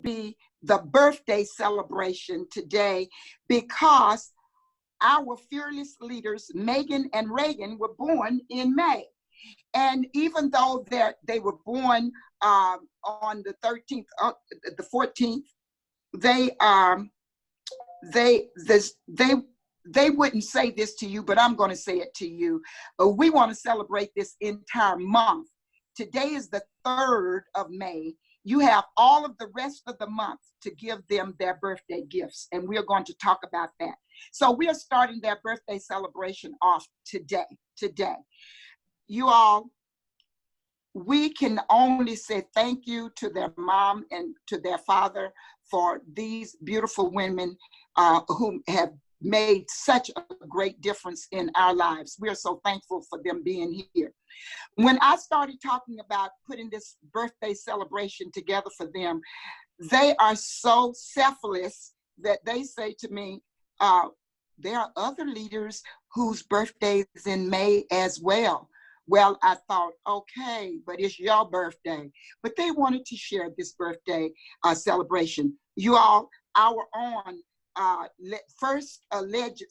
be the birthday celebration today because our fearless leaders, Megan and Reagan, were born in May. And even though they were born on the 13th, the 14th, they they wouldn't say this to you, but I'm going to say it to you. We want to celebrate this entire month. Today is the 3rd of May. You have all of the rest of the month to give them their birthday gifts, and we're going to talk about that. So we are starting their birthday celebration off today. You all, we can only say thank you to their mom and to their father for these beautiful women who have made such a great difference in our lives. We are so thankful for them being here. When I started talking about putting this birthday celebration together for them, they are so selfless that they say to me, there are other leaders whose birthdays in May as well. Well, I thought, okay, but it's your birthday. But they wanted to share this birthday celebration. You all, our own first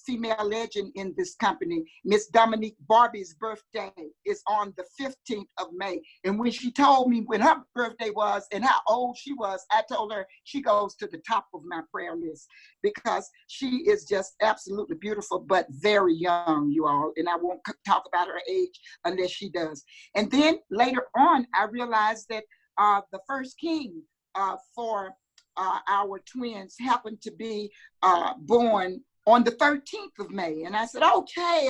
female legend in this company, Miss Dominique Barbie's birthday is on the 15th of May. And when she told me when her birthday was and how old she was, I told her she goes to the top of my prayer list because she is just absolutely beautiful, but very young, you all. And I won't talk about her age unless she does. And then later on, I realized that the first king for our twins happened to be born on the 13th of May. And I said, okay.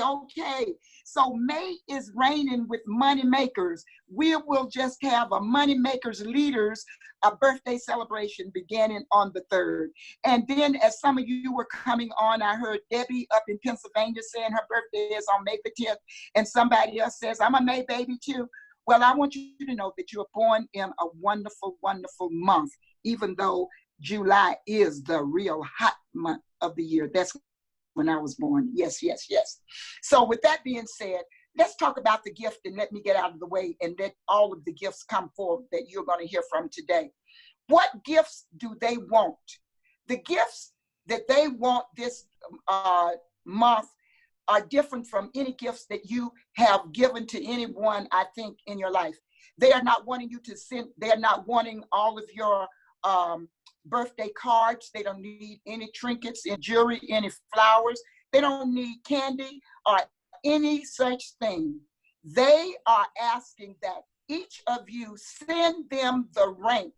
So May is reigning with money makers. We will just have a money makers leaders, a birthday celebration beginning on the 3rd. And then as some of you were coming on, I heard Debbie up in Pennsylvania saying her birthday is on May the 10th. And somebody else says, I'm a May baby too. Well, I want you to know that you were born in a wonderful, wonderful month, even though July is the real hot month of the year. That's when I was born. Yes. So with that being said, let's talk about the gift and let me get out of the way and let all of the gifts come forward that you're going to hear from today. What gifts do they want? The gifts that they want this month are different from any gifts that you have given to anyone, I think, in your life. They are not wanting you to send, they are not wanting all of your birthday cards. They don't need any trinkets, any jewelry, any flowers. They don't need candy or any such thing. They are asking that each of you send them the rank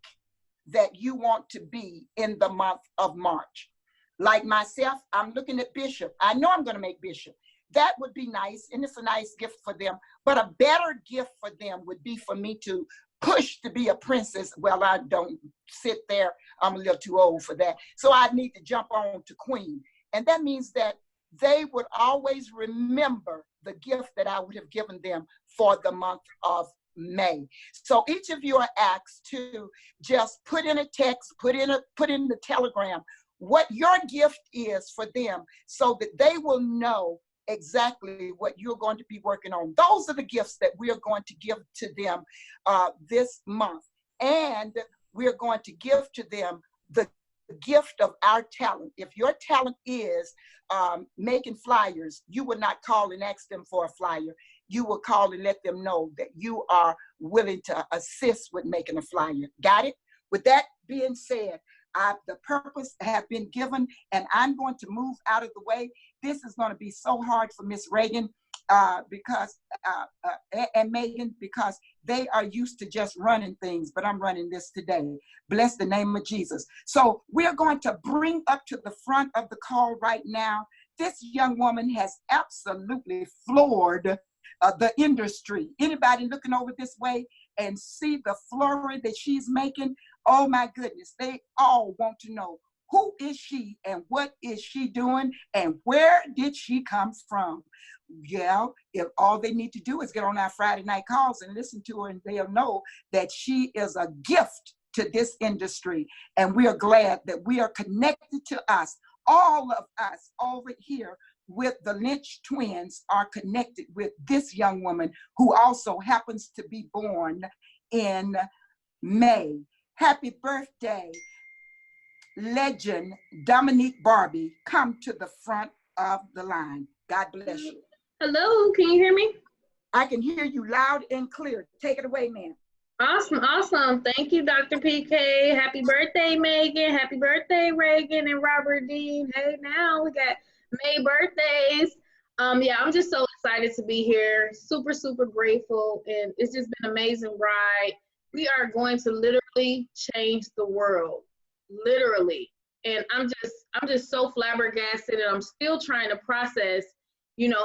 that you want to be in the month of March. Like myself, I'm looking at bishop. I know I'm going to make bishop. That would be nice, and it's a nice gift for them. But a better gift for them would be for me to push to be a princess. Well, I don't sit there. I'm a little too old for that. So I need to jump on to queen. And that means that they would always remember the gift that I would have given them for the month of May. So each of you are asked to just put in a text, put in the telegram, what your gift is for them so that they will know exactly what you're going to be working on. Those are the gifts that we are going to give to them this month. And we're going to give to them the gift of our talent. If your talent is making flyers, you would not call and ask them for a flyer. You will call and let them know that you are willing to assist with making a flyer. Got it? With that being said, the purpose have been given, and I'm going to move out of the way. This is going to be so hard for Miss Reagan because and Megan, because they are used to just running things, but I'm running this today. Bless the name of Jesus. So we're going to bring up to the front of the call right now. This young woman has absolutely floored the industry. Anybody looking over this way and see the flurry that she's making? Oh my goodness, they all want to know, who is she and what is she doing and where did she come from? Yeah, if all they need to do is get on our Friday night calls and listen to her, and they'll know that she is a gift to this industry. And we are glad that we are connected to us. All of us over here with the Lynch twins are connected with this young woman who also happens to be born in May. Happy birthday, legend Dominique Barbie come to the front of the line. God bless you. Hello, can you hear me? I can hear you loud and clear. Take it away, ma'am. Awesome, awesome. Thank you, Dr. PK. Happy birthday, Megan. Happy birthday, Reagan and Robert Dean. Hey, now we got May birthdays. Yeah, I'm just so excited to be here. Super, super grateful. And it's just been an amazing ride. We are going to literally change the world. Literally. And I'm just so flabbergasted, and I'm still trying to process,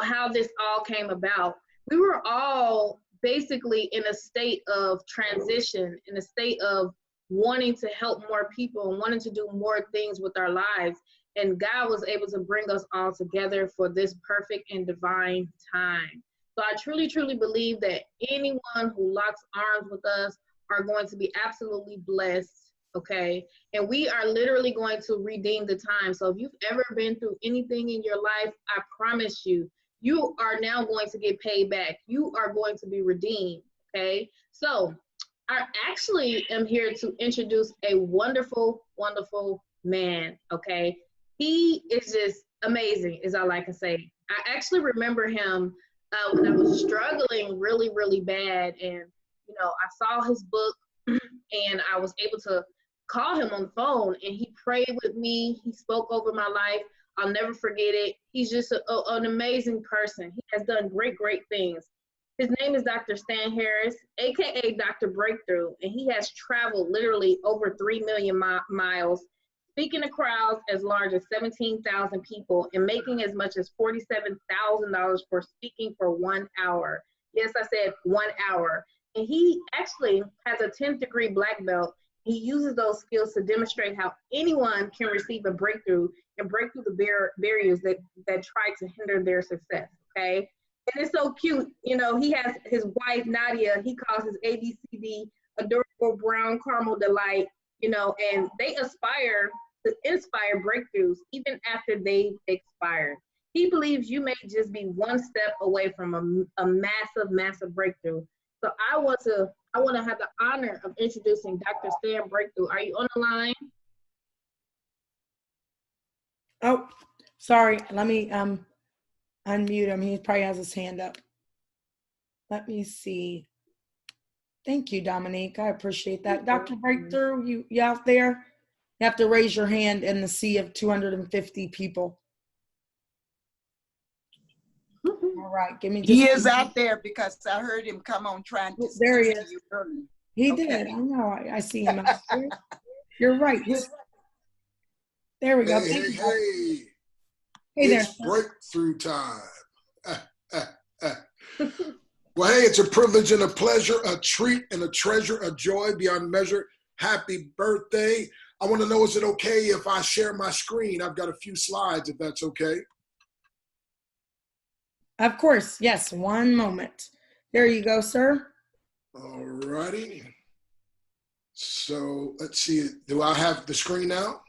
how this all came about. We were all basically in a state of transition, in a state of wanting to help more people and wanting to do more things with our lives. And God was able to bring us all together for this perfect and divine time. So I truly, truly believe that anyone who locks arms with us are going to be absolutely blessed, okay? And we are literally going to redeem the time. So if you've ever been through anything in your life, I promise you, you are now going to get paid back. You are going to be redeemed, okay? So I actually am here to introduce a wonderful, wonderful man, okay? He is just amazing, is all I can say. I actually remember him when I was struggling really, really bad. And, I saw his book and I was able to call him on the phone, and he prayed with me. He spoke over my life. I'll never forget it. He's just an amazing person. He has done great, great things. His name is Dr. Stan Harris, AKA Dr. Breakthrough, and he has traveled literally over 3 million miles, speaking to crowds as large as 17,000 people and making as much as $47,000 for speaking for 1 hour. Yes, I said 1 hour. And he actually has a 10th degree black belt. He uses those skills to demonstrate how anyone can receive a breakthrough and break through the barriers that try to hinder their success, okay? And it's so cute. He has his wife, Nadia, he calls his ABCD Adorable Brown Caramel Delight, and they aspire to inspire breakthroughs even after they've expired. He believes you may just be one step away from a massive, massive breakthrough. So I want to have the honor of introducing Dr. Stan Breakthrough. Are you on the line? Oh, sorry. Let me unmute him. He probably has his hand up. Let me see. Thank you, Dominique. I appreciate that. Dr. Breakthrough, you out there? You have to raise your hand in the sea of 250 people. All right, give me just. He is out there because I heard him come on trying to. There he is. You early. He did. I know. I see him out there. You're right. There we go. Hey, hey. It's there. Breakthrough time. Well, hey, it's a privilege and a pleasure, a treat and a treasure, a joy beyond measure. Happy birthday. I want to know, is it okay if I share my screen? I've got a few slides, if that's okay. Of course, yes. One moment. There you go, sir. All righty. So let's see. Do I have the screen now?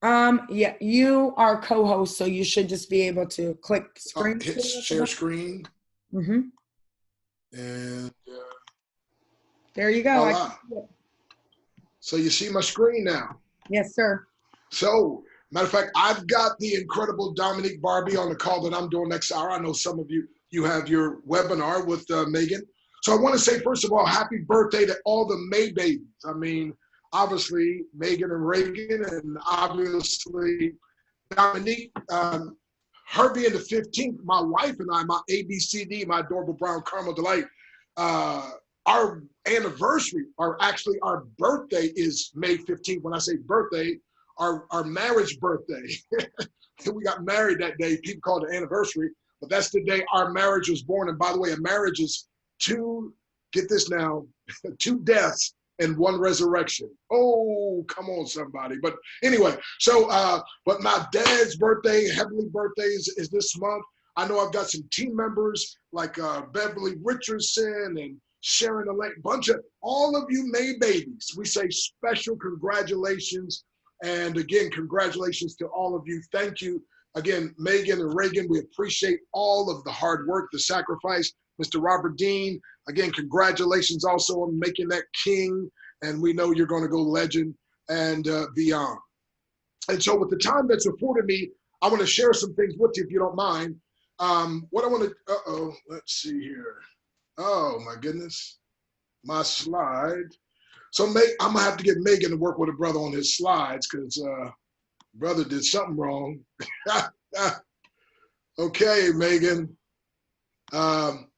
Yeah, you are co-host, so you should just be able to click screen. Hit share screen. Mm-hmm. And there you go. So you see my screen now? Yes, sir. So, matter of fact, I've got the incredible Dominique Barbie on the call that I'm doing next hour. I know some of you have your webinar with Megan. So I want to say, first of all, happy birthday to all the May babies. I mean, obviously, Megan and Reagan, and obviously Dominique, her being the 15th, my wife and I, my ABCD, my Adorable Brown Caramel Delight, our anniversary, our birthday is May 15th. When I say birthday, our marriage birthday. We got married that day. People call it the anniversary, but that's the day our marriage was born. And by the way, a marriage is get this now, 2 deaths and 1 resurrection. Oh, come on, somebody. But anyway, so, but my dad's birthday, heavenly birthday is this month. I know I've got some team members like Beverly Richardson and Sharon Elaine, bunch of all of you May babies. We say special congratulations. And again, congratulations to all of you. Thank you again, Megan and Reagan. We appreciate all of the hard work, the sacrifice. Mr. Robert Dean, again, congratulations also on making that king. And we know you're going to go legend and beyond. And so with the time that's afforded me, I want to share some things with you if you don't mind. What I want to, let's see here. Oh my goodness, my slide. So I'm gonna have to get Megan to work with a brother on his slides because brother did something wrong. Okay, Megan.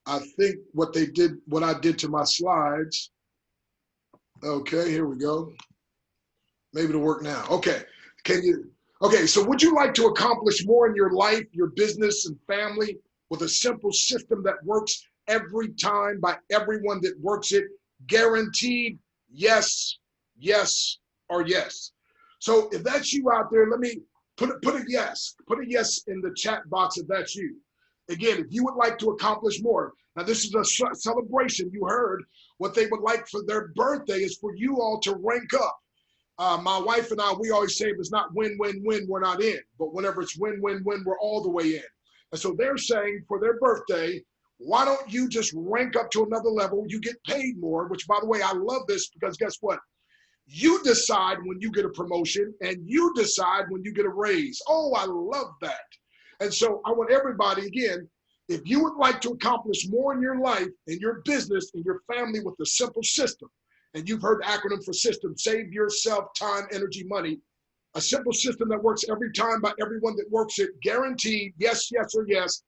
I think what I did to my slides. Okay, here we go. Maybe it'll work now. Okay, okay, so would you like to accomplish more in your life, your business and family with a simple system that works every time by everyone that works it? Guaranteed, yes, yes, or yes. So if that's you out there, let me put a yes. Put a yes in the chat box if that's you. Again, if you would like to accomplish more. Now, this is a celebration. You heard what they would like for their birthday is for you all to rank up. My wife and I, we always say if it's not win, win, win, we're not in. But whenever it's win, win, win, we're all the way in. And so they're saying for their birthday, why don't you just rank up to another level? You get paid more, which, by the way, I love this because guess what? You decide when you get a promotion and you decide when you get a raise. Oh, I love that. And so I want everybody, again, if you would like to accomplish more in your life, in your business, in your family with a simple system, and you've heard the acronym for system, save yourself time, energy, money, a simple system that works every time by everyone that works it, guaranteed, yes, yes, or yes.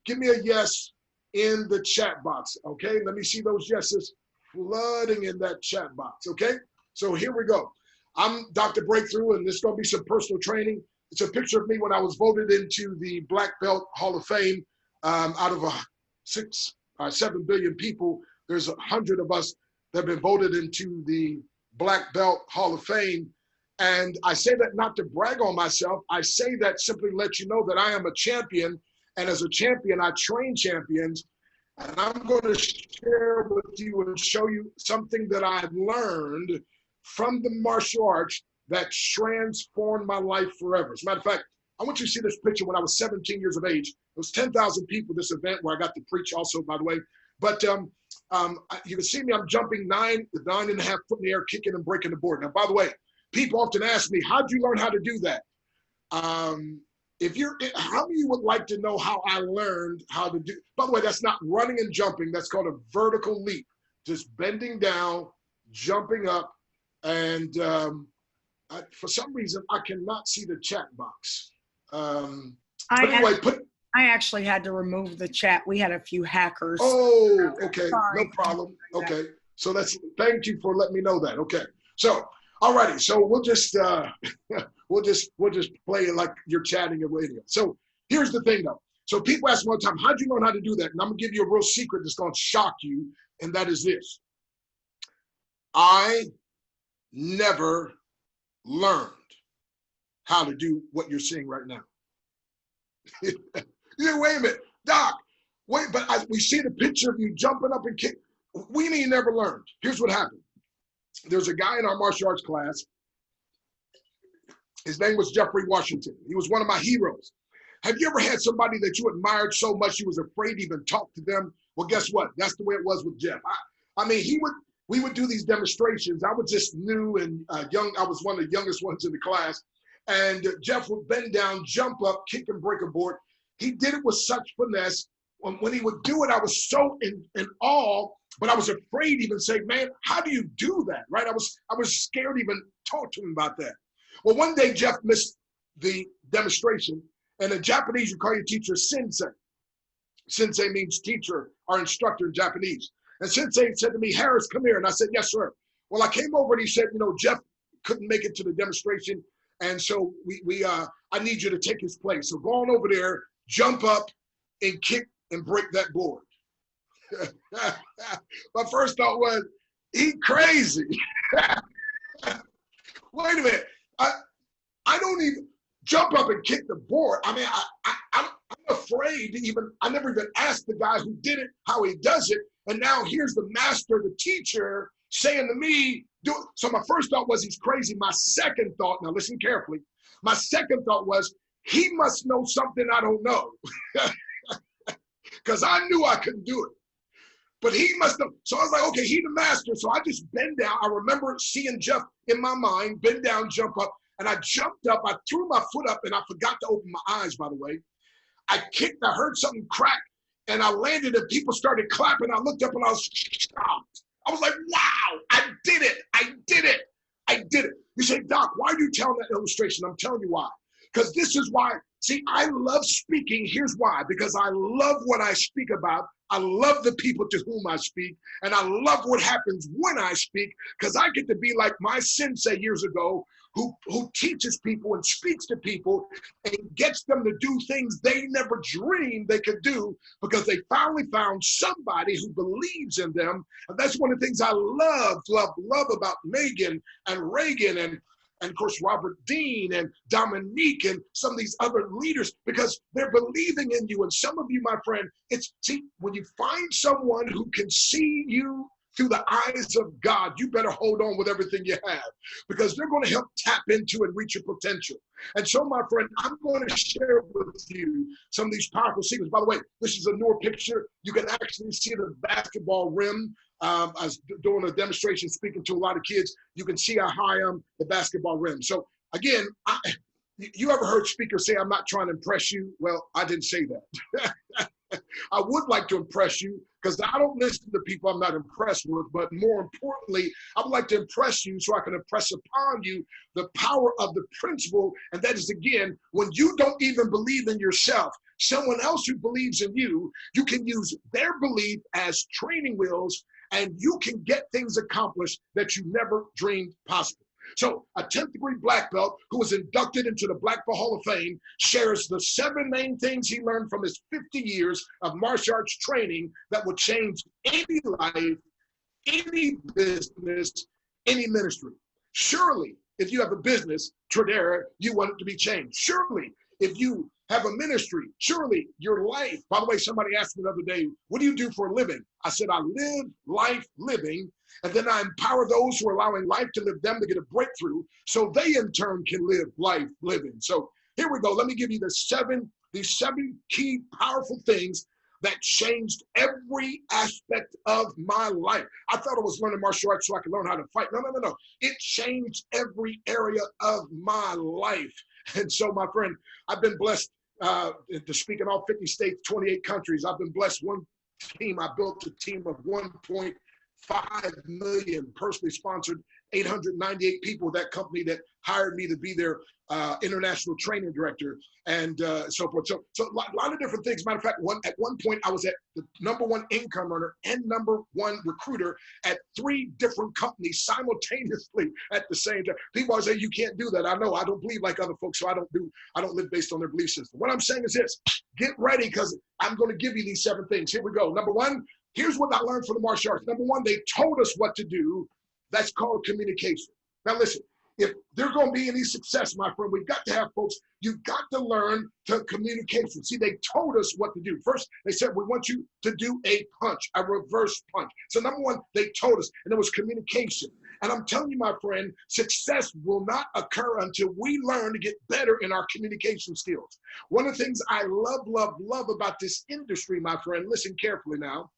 Give me a yes in the chat box, okay? Let me see those yeses flooding in that chat box, okay? So here we go. I'm Dr. Breakthrough, and this is going to be some personal training. It's a picture of me when I was voted into the Black Belt Hall of Fame. Out of 7 billion people, there's 100 of us that have been voted into the Black Belt Hall of Fame. And I say that not to brag on myself. I say that simply to let you know that I am a champion. And as a champion, I train champions. And I'm going to share with you and show you something that I've learned from the martial arts that transformed my life forever. As a matter of fact, I want you to see this picture when I was 17 years of age. It was 10,000 people, this event where I got to preach also, by the way. But you can see me, I'm jumping 9.5 foot in the air, kicking and breaking the board. Now, by the way, people often ask me, how'd you learn how to do that? How many of you would like to know how I learned how to do? By the way, that's not running and jumping. That's called a vertical leap. Just bending down, jumping up. And for some reason, I cannot see the chat box. I actually had to remove the chat. We had a few hackers. Oh, okay. Sorry. No problem. Okay. So thank you for letting me know that. Okay. So, alrighty. So we'll just play it like you're chatting or radio. So here's the thing though. So people ask me all the time, how'd you learn how to do that? And I'm gonna give you a real secret that's gonna shock you. And that is this. I never learned how to do what you're seeing right now. Yeah, wait a minute, Doc. Wait, but we see the picture of you jumping up and kick. We ain't never learned. Here's what happened. There's a guy in our martial arts class. His name was Jeffrey Washington. He was one of my heroes. Have you ever had somebody that you admired so much you was afraid to even talk to them? Well, guess what? That's the way it was with Jeff. I mean, we would do these demonstrations. I was just new and young. I was one of the youngest ones in the class. And Jeff would bend down, jump up, kick and break a board. He did it with such finesse. When he would do it, I was so in awe, but I was afraid to even say, man, how do you do that, right? I was scared to even talk to him about that. Well, one day Jeff missed the demonstration, and in Japanese, you call your teacher sensei. Sensei means teacher or instructor in Japanese. And sensei said to me, Harris, come here. And I said, yes, sir. Well, I came over and he said, Jeff couldn't make it to the demonstration. And so I need you to take his place. So go on over there, jump up and kick and break that board. My first thought was, he crazy. Wait a minute. I don't even jump up and kick the board. I mean, I'm afraid to even, I never even asked the guy who did it how he does it. And now here's the master, the teacher, saying to me, do it. So my first thought was he's crazy. My second thought, now listen carefully, my second thought was he must know something I don't know. Because I knew I couldn't do it. But he must have. So I was like, okay, he the master. So I just bend down. I remember seeing Jeff in my mind, bend down, jump up. And I jumped up, I threw my foot up, and I forgot to open my eyes, by the way. I kicked, I heard something crack, and I landed, and people started clapping. I looked up, and I was shocked. I was like, wow, I did it. I did it. I did it. You say, Doc, why are you telling that illustration? I'm telling you why. Because this is why. See, I love speaking. Here's why. Because I love what I speak about. I love the people to whom I speak. And I love what happens when I speak. Because I get to be like my sensei years ago, who teaches people and speaks to people and gets them to do things they never dreamed they could do because they finally found somebody who believes in them. And that's one of the things I love about Megan and Reagan and of course, Robert Dean and Dominique and some of these other leaders, because they're believing in you. And some of you, my friend, see, when you find someone who can see you through the eyes of God, you better hold on with everything you have, because they're going to help tap into and reach your potential. And so, my friend, I'm going to share with you some of these powerful secrets. By the way, this is a newer picture. You can actually see the basketball rim. I was doing a demonstration, speaking to a lot of kids. You can see how high I am, the basketball rim. So again, you ever heard speakers say, I'm not trying to impress you? Well, I didn't say that. I would like to impress you, because I don't listen to people I'm not impressed with, but more importantly, I would like to impress you so I can impress upon you the power of the principle. And that is, again, when you don't even believe in yourself, someone else who believes in you, you can use their belief as training wheels, and you can get things accomplished that you never dreamed possible. So a 10th degree black belt who was inducted into the Black Belt Hall of Fame shares the 7 main things he learned from his 50 years of martial arts training that will change any life, any business, any ministry. Surely, if you have a business, Tradera, you want it to be changed. Surely, if you have a ministry, surely your life. By the way, somebody asked me the other day, what do you do for a living? I said, I live life living, and then I empower those who are allowing life to live them to get a breakthrough so they in turn can live life living. So here we go. Let me give you these seven key powerful things that changed every aspect of my life. I thought I was learning martial arts so I could learn how to fight. No. It changed every area of my life. And so, my friend, I've been blessed to speak in all 50 states, 28 countries. I've been blessed. One team, I built a team of 1.5 million, personally sponsored 898 people, that company that hired me to be their international training director, and so forth. So a lot of different things. Matter of fact, at one point, I was at the #1 income earner and #1 recruiter at 3 different companies simultaneously at the same time. People always say, you can't do that. I know, I don't believe like other folks, so I don't live based on their belief system. What I'm saying is this: get ready, because I'm going to give you these 7 things. Here we go. #1, here's what I learned from the martial arts. #1, they told us what to do. That's called communication. Now listen, if there's going to be any success, my friend, we've got to have folks, you've got to learn to communication. See, they told us what to do. First, they said, we want you to do a punch, a reverse punch. So #1, they told us, and it was communication. And I'm telling you, my friend, success will not occur until we learn to get better in our communication skills. One of the things I love about this industry, my friend, listen carefully now,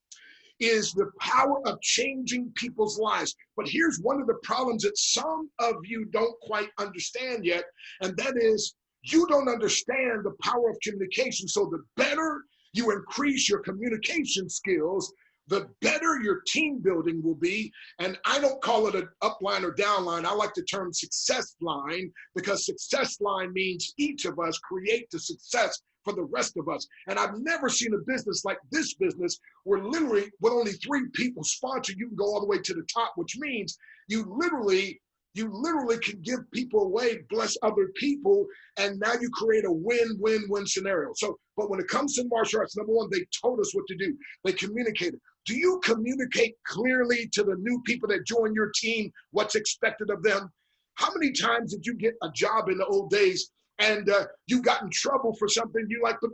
is the power of changing people's lives. But here's one of the problems that some of you don't quite understand yet, and that is you don't understand the power of communication. So the better you increase your communication skills, the better your team building will be. And I don't call it an upline or downline. I like the term success line, because success line means each of us create the success for the rest of us. And I've never seen a business like this business where literally with only 3 people sponsor, you can go all the way to the top, which means you literally can give people away, bless other people, and now you create a win-win-win scenario. So, but when it comes to martial arts, #1, they told us what to do. They communicated. Do you communicate clearly to the new people that join your team what's expected of them? How many times did you get a job in the old days and you got in trouble for something you like, but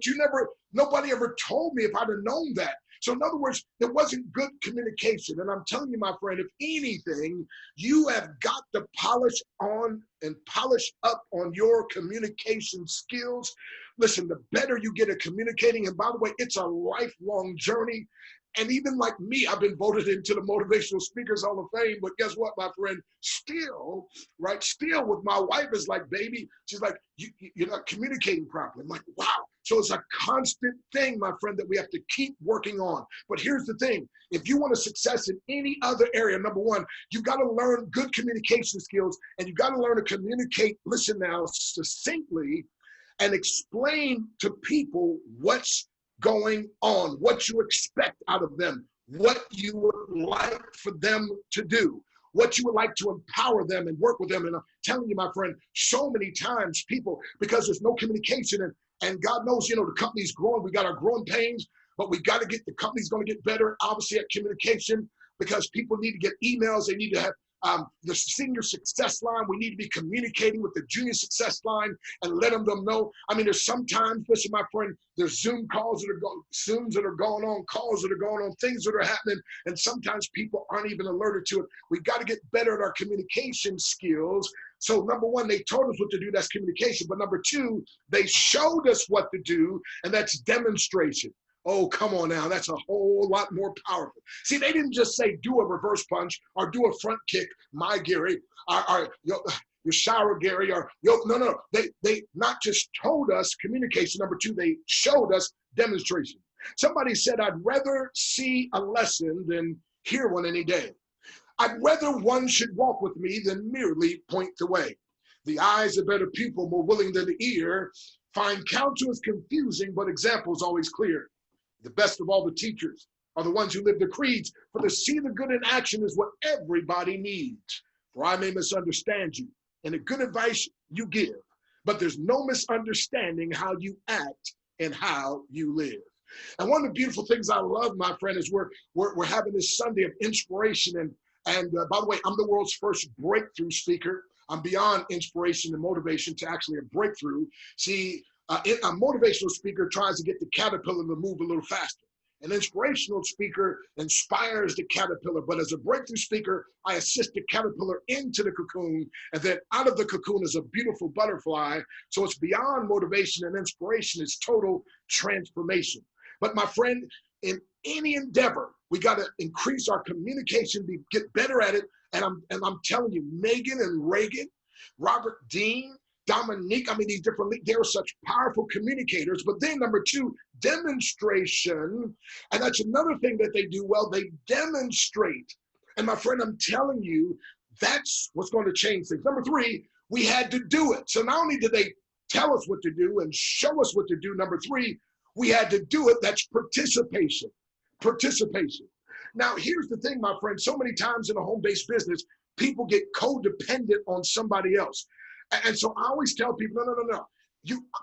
nobody ever told me if I'd have known that. So in other words, there wasn't good communication. And I'm telling you, my friend, if anything, you have got to polish up on your communication skills. Listen, the better you get at communicating, and by the way, it's a lifelong journey. And even like me, I've been voted into the Motivational Speakers Hall of Fame. But guess what, my friend? Still, right? Still, with my wife is like, baby, she's like, you're not communicating properly. I'm like, wow. So it's a constant thing, my friend, that we have to keep working on. But here's the thing. If you want a success in any other area, number one, you've got to learn good communication skills, and you've got to learn to communicate, listen now, succinctly, and explain to people what's going on, what you expect out of them, what you would like for them to do, what you would like to empower them and work with them. And I'm telling you, my friend, so many times people, because there's no communication, and God knows, you know, the company's growing, we got our growing pains, but we got to get, the company's going to get better, obviously, at communication, because people need to get emails, they need to have the senior success line. We need to be communicating with the junior success line and letting them know. I mean, there's sometimes, listen, my friend, there's Zoom calls that are going, Zooms that are going on, calls that are going on, things that are happening, and sometimes people aren't even alerted to it. We've got to get better at our communication skills. So number one, they told us what to do, that's communication. But number two, they showed us what to do, and that's demonstration. Oh, come on now. That's a whole lot more powerful. See, they didn't just say do a reverse punch or do a front kick, my Gary, or your shower Gary, or no. They not just told us communication. Number two, they showed us demonstration. Somebody said, I'd rather see a lesson than hear one any day. I'd rather one should walk with me than merely point the way. The eye's a better pupil, more willing than the ear. Find counsel is confusing, but examples always clear. The best of all the teachers are the ones who live the creeds, for to see the good in action is what everybody needs. For I may misunderstand you, and the good advice you give, but there's no misunderstanding how you act and how you live. And one of the beautiful things I love, my friend, is we're having this Sunday of inspiration. And by the way, I'm the world's first breakthrough speaker. I'm beyond inspiration and motivation to actually a breakthrough. See, a motivational speaker tries to get the caterpillar to move a little faster. An inspirational speaker inspires the caterpillar, but as a breakthrough speaker, I assist the caterpillar into the cocoon, and then out of the cocoon is a beautiful butterfly. So it's beyond motivation and inspiration, it's total transformation. But my friend, in any endeavor, we got to increase our communication, get better at it. And I'm telling you, Megan and Reagan, Robert Dean, Dominique, I mean, these different, they're such powerful communicators. But then number two, demonstration. And that's another thing that they do well. They demonstrate. And my friend, I'm telling you, that's what's going to change things. Number three, we had to do it. So not only did they tell us what to do and show us what to do, number three, we had to do it. That's participation. Participation. Now, here's the thing, my friend. So many times in a home-based business, people get codependent on somebody else. And so I always tell people, no.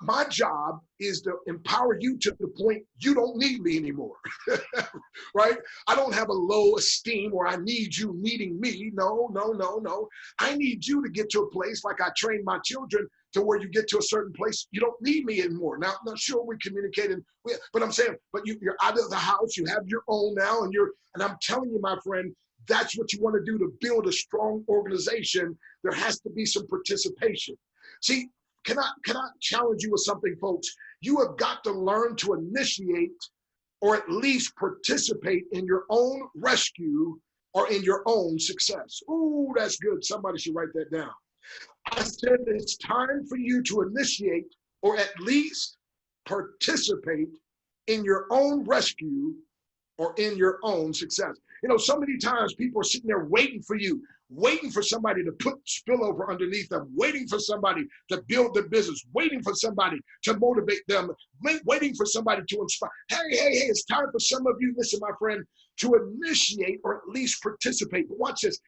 My job is to empower you to the point you don't need me anymore, right? I don't have a low esteem or I need you needing me. No. I need you to get to a place like I train my children to where you get to a certain place, you don't need me anymore. Now, I'm not sure we communicated, but I'm saying, but you're out of the house, you have your own now, and I'm telling you, my friend, that's what you want to do to build a strong organization. There has to be some participation. See, can I challenge you with something, folks? You have got to learn to initiate or at least participate in your own rescue or in your own success. Ooh, that's good. Somebody should write that down. I said it's time for you to initiate or at least participate in your own rescue or in your own success. You know, so many times people are sitting there waiting for you, waiting for somebody to put spillover underneath them, waiting for somebody to build their business, waiting for somebody to motivate them, waiting for somebody to inspire. Hey, it's time for some of you, listen, my friend, to initiate or at least participate. But watch this.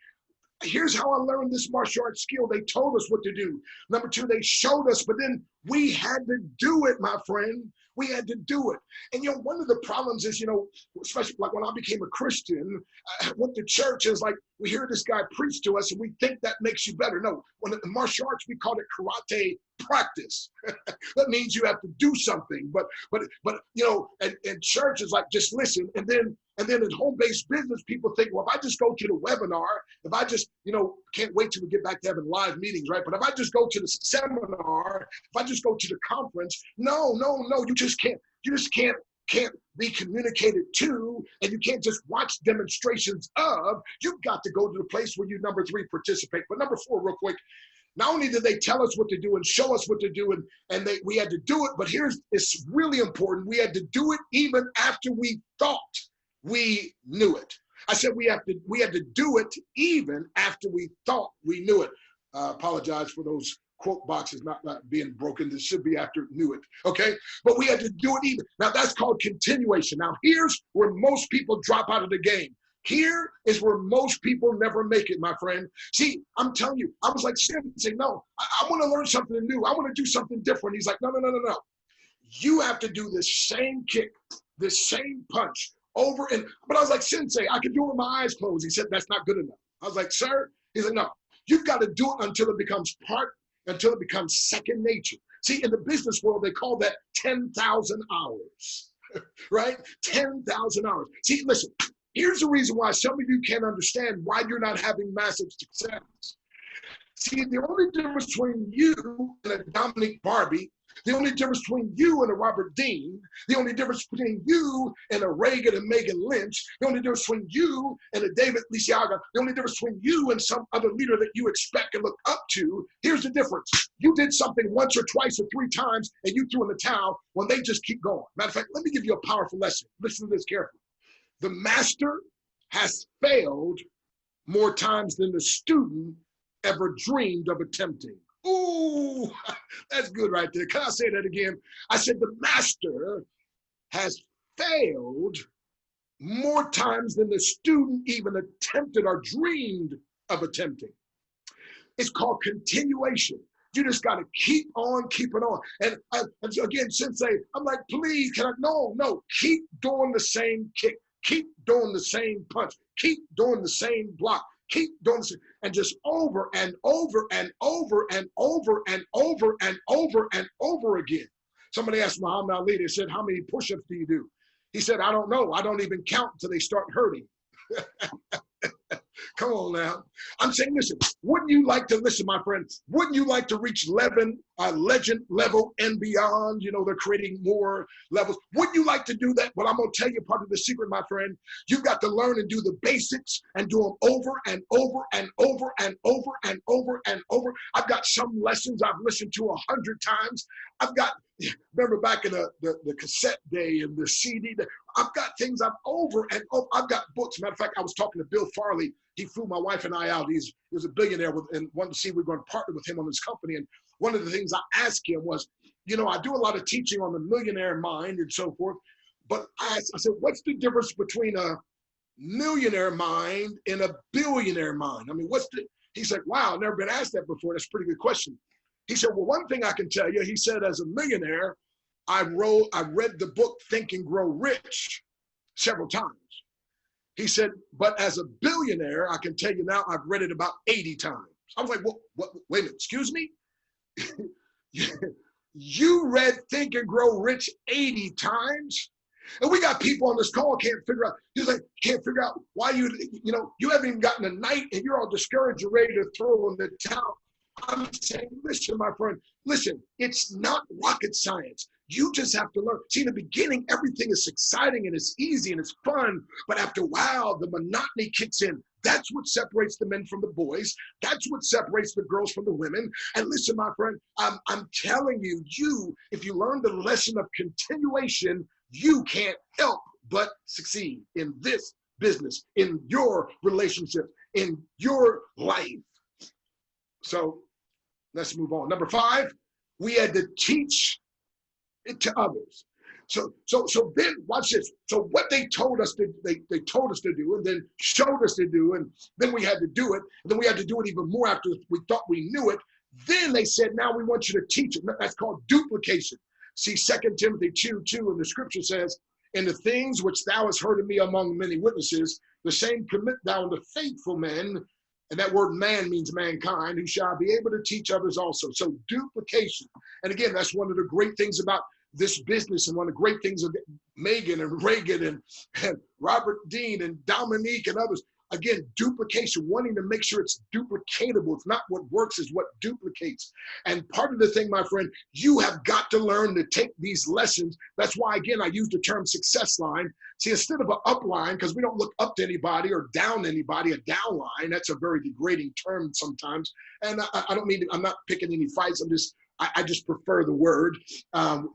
Here's how I learned this martial arts skill. They told us what to do. Number two, they showed us, but then we had to do it, my friend. We had to do it. And, you know, one of the problems is, you know, especially like when I became a Christian, I went to church and it's like, we hear this guy preach to us and we think that makes you better. No, when in martial arts, we call it karate practice. That means you have to do something. But you know, and church is like, just listen. And then in home-based business, people think, well, if I just go to the webinar, if I just, you know, can't wait till we get back to having live meetings, right? But if I just go to the seminar, if I just go to the conference, no, you just can't can't be communicated to, and you can't just watch demonstrations of. You've got to go to the place where you, number 3, participate. But number 4, real quick, not only did they tell us what to do and show us what to do, and we had to do it, but it's really important. We had to do it even after we thought we knew it. I said we had to do it even after we thought we knew it. Apologize for those quote boxes not being broken. This should be after knew it, okay? But we had to do it even. Now that's called continuation. Now here's where most people drop out of the game. Here is where most people never make it, my friend. See, I'm telling you, I was like, say, no, I want to learn something new. I want to do something different. He's like, no. You have to do the same kick, the same punch over and, but I was like, Sensei, I can do it with my eyes closed. He said, that's not good enough. I was like, sir, he said, no, you've got to do it until it becomes second nature. See, in the business world, they call that 10,000 hours, right? 10,000 hours. See, listen, here's the reason why some of you can't understand why you're not having massive success. See, the only difference between you and a Dominique Barbie, the only difference between you and a Robert Dean, the only difference between you and a Reagan and Megan Lynch, the only difference between you and a David Lisiaga, the only difference between you and some other leader that you expect and look up to, here's the difference. You did something once or twice or 3 times and you threw in the towel when they just keep going. Matter of fact, let me give you a powerful lesson. Listen to this carefully. The master has failed more times than the student ever dreamed of attempting. Ooh, that's good right there. Can I say that again? I said the master has failed more times than the student even attempted or dreamed of attempting. It's called continuation. You just got to keep on keeping on. And again, Sensei, I'm like, please, can I? No, keep doing the same kick. Keep doing the same punch. Keep doing the same block. Keep doing the same, and just over and over and over and over and over and over and over again. Somebody asked Muhammad Ali, they said, how many push-ups do you do? He said, I don't know. I don't even count until they start hurting. Come on now. I'm saying, listen, wouldn't you like to, listen, my friend, wouldn't you like to reach legend level and beyond? You know, they're creating more levels. Wouldn't you like to do that? Well, I'm going to tell you part of the secret, my friend. You've got to learn and do the basics and do them over and over and over and over and over and over. I've got some lessons I've listened to 100 times. I've got, remember back in the cassette day and the CD, I've got things I've over and over. I've got books. Matter of fact, I was talking to Bill Farley. He flew my wife and I out. He was a billionaire and wanted to see if we were going to partner with him on his company. And one of the things I asked him was, you know, I do a lot of teaching on the millionaire mind and so forth. But I said, what's the difference between a millionaire mind and a billionaire mind? I mean, he said, wow, I've never been asked that before. That's a pretty good question. He said, well, one thing I can tell you, he said, as a millionaire, I read the book Think and Grow Rich several times. He said, but as a billionaire, I can tell you now, I've read it about 80 times. I was like, what, wait a minute, excuse me? You read Think and Grow Rich 80 times? And we got people on this call can't figure out why you haven't even gotten a night and you're all discouraged, you're ready to throw in the towel. I'm saying, listen, my friend, listen, it's not rocket science. You just have to learn. See, in the beginning, everything is exciting and it's easy and it's fun. But after a while, the monotony kicks in. That's what separates the men from the boys. That's what separates the girls from the women. And listen, my friend, I'm telling you, if you learn the lesson of continuation, you can't help but succeed in this business, in your relationship, in your life. So let's move on. Number 5, we had to teach it to others. So then watch this. So what they told us to do and then showed us to do, and then we had to do it, and then we had to do it even more after we thought we knew it. Then they said, now we want you to teach it. That's called duplication. See 2 Timothy 2:2 in the scripture says, in the things which thou hast heard of me among many witnesses, the same commit thou unto faithful men. And that word man means mankind, who shall be able to teach others also. So duplication. And again, that's one of the great things about this business, and one of the great things of Megan and Reagan and Robert Dean and Dominique and others. Again, duplication, wanting to make sure it's duplicatable. It's not what works, is what duplicates. And part of the thing, my friend, you have got to learn to take these lessons. That's why, again, I use the term success line. See, instead of an up line, because we don't look up to anybody or down anybody, a down line, that's a very degrading term sometimes. And I don't mean, I'm not picking any fights. I just prefer the word.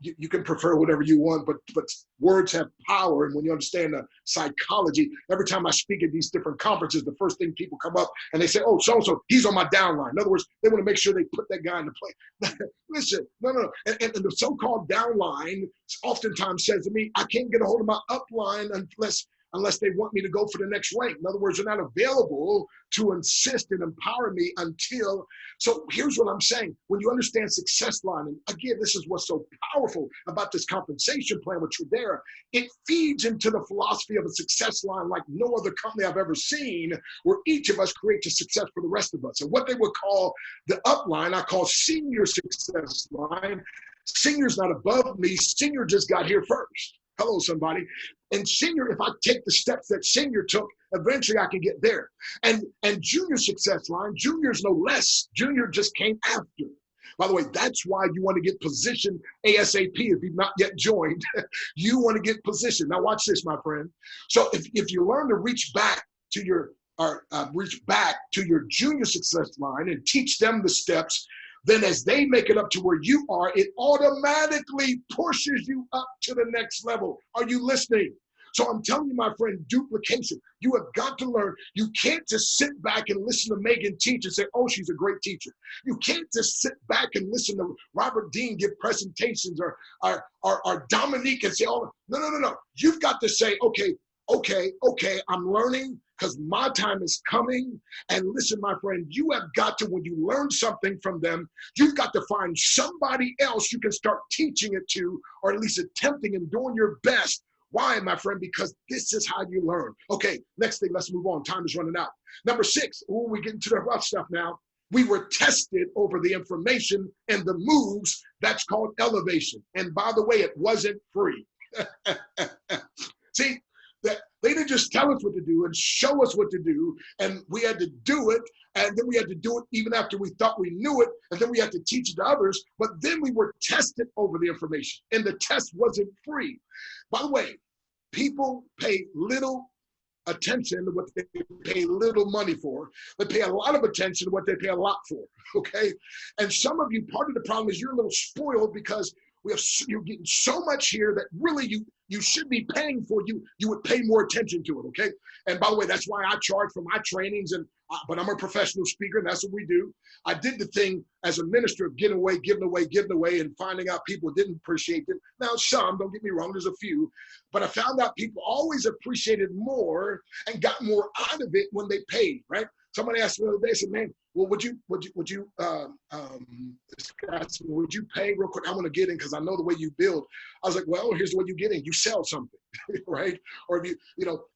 You can prefer whatever you want, but words have power. And when you understand the psychology, every time I speak at these different conferences, the first thing people come up and they say, oh, so-and-so, he's on my down line. In other words, they want to make sure they put that guy in the play. Listen, no. And the so-called down line oftentimes says to me, I can't get a hold of my up line unless they want me to go for the next rank. In other words, they're not available to insist and empower me until. So here's what I'm saying. When you understand success line, and again, this is what's so powerful about this compensation plan with Tradera, it feeds into the philosophy of a success line like no other company I've ever seen, where each of us creates a success for the rest of us. And what they would call the up line, I call senior success line. Senior's not above me. Senior just got here first. Hello, somebody. And senior, if I take the steps that senior took, eventually I can get there. And junior success line, junior's no less. Junior just came after. By the way, that's why you want to get positioned ASAP if you've not yet joined. You want to get positioned. Now watch this, my friend. So if you learn to reach back to your junior success line and teach them the steps, then as they make it up to where you are, it automatically pushes you up to the next level. Are you listening? So I'm telling you, my friend, duplication. You have got to learn. You can't just sit back and listen to Megan teach and say, oh, she's a great teacher. You can't just sit back and listen to Robert Dean give presentations or Dominique and say, oh, no. You've got to say, okay, I'm learning because my time is coming. And listen, my friend, you have got to, when you learn something from them, you've got to find somebody else you can start teaching it to, or at least attempting and doing your best. Why, my friend? Because this is how you learn. Okay, next thing, let's move on. Time is running out. Number 6, we get into the rough stuff now. We were tested over the information and the moves. That's called elevation. And by the way, it wasn't free. See, that they didn't just tell us what to do and show us what to do, and we had to do it, and then we had to do it even after we thought we knew it, and then we had to teach it to others, but then we were tested over the information, and the test wasn't free. By the way, people pay little attention to what they pay little money for. They pay a lot of attention to what they pay a lot for, okay? And some of you, part of the problem is you're a little spoiled because you're getting so much here that really you should be paying for. You would pay more attention to it, okay? And by the way, that's why I charge for my trainings, but I'm a professional speaker, and that's what we do. I did the thing as a minister of giving away, and finding out people didn't appreciate it. Now, some, don't get me wrong, there's a few, but I found out people always appreciated more and got more out of it when they paid, right? Somebody asked me the other day, said, man, well, would you pay real quick? I want to get in because I know the way you build. I was like, well, here's the way you get in. You sell something, right? Or if